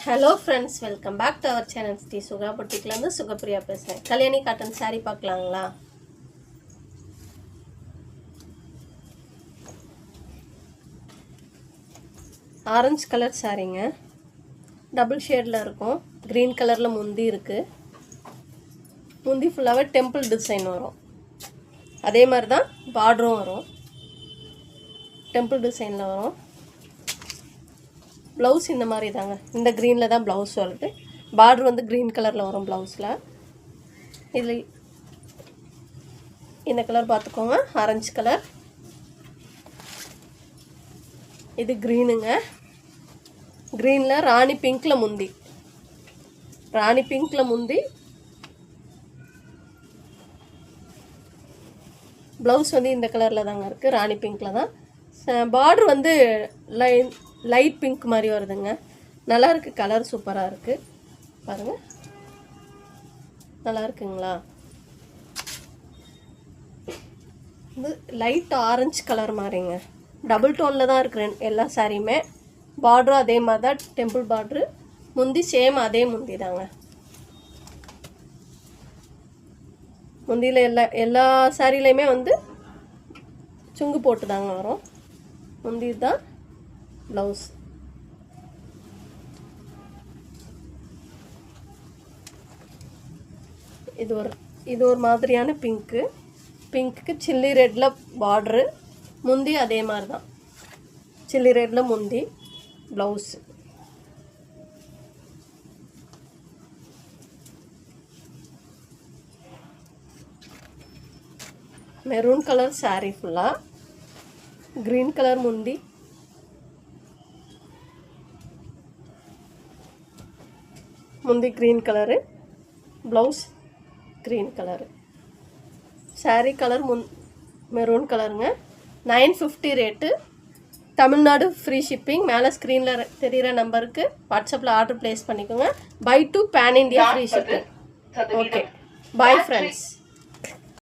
Hello friends, welcome back to our channel. Sri Suga பொட்டிக்லேருந்து சுகப்பிரியா பேசுகிறேன். Kalyani cotton sari பார்க்கலாங்களா? ஆரஞ்சு கலர் சாரீங்க, டபுள் ஷேடில் இருக்கும். க்ரீன் கலரில் முந்தி இருக்குது. முந்தி ஃபுல்லாகவே டெம்பிள் டிசைன் வரும். அதே மாதிரி தான் பார்டரும் வரும், டெம்பிள் டிசைனில் வரும். ப்ளவுஸ் இந்த மாதிரி தாங்க, இந்த க்ரீனில் தான் ப்ளவுஸ் வருது. பார்டர் வந்து க்ரீன் கலரில் வரும் ப்ளவுஸில். இதில் இந்த கலர் பார்த்துக்கோங்க, ஆரஞ்சு கலர். இது க்ரீனுங்க, க்ரீனில் ராணி பிங்க்கில் முந்தி, ராணி பிங்க்கில் முந்தி. ப்ளவுஸ் வந்து இந்த கலரில் தாங்க இருக்குது, ராணி பிங்க்கில் தான். பார்டர் வந்து லைட் பிங்க் மாதிரி வருதுங்க. நல்லா இருக்குது, கலர் சூப்பராக இருக்குது. பாருங்கள், நல்லா இருக்குங்களா? இது லைட் ஆரஞ்சு கலர் மாதிரிங்க, டபுள் டோனில் தான் இருக்கிறேன் எல்லா சாரியுமே. பார்டரும் அதே மாதிரி தான், டெம்பிள் பார்ட்ரு. முந்தி சேம் அதே முந்தி தாங்க. முந்தியில் எல்லா சாரிலையுமே வந்து சுங்கு போட்டு தாங்க வரும். முந்தி தான் ப்ளவுஸ். இது ஒரு மாதிரியான பிங்க்கு. பிங்க்குக்கு சில்லி ரெட்டில் பார்ட்ரு. முந்தி அதே மாதிரி தான், சில்லி ரெட்டில் முந்தி, ப்ளவுஸ். மெரூன் கலர் சாரீ ஃபுல்லாக, க்ரீன் கலர் முந்தி, முந்தி green colour, blouse green colour. Sari colour maroon கலருங்க. 950 ரேட்டு. Tamil Nadu free shipping. மேலே ஸ்க்ரீனில் தெரிகிற நம்பருக்கு வாட்ஸ்அப்பில் ஆர்டர் ப்ளேஸ் பண்ணிக்கோங்க. Buy to pan India free shipping. Okay, bye friends.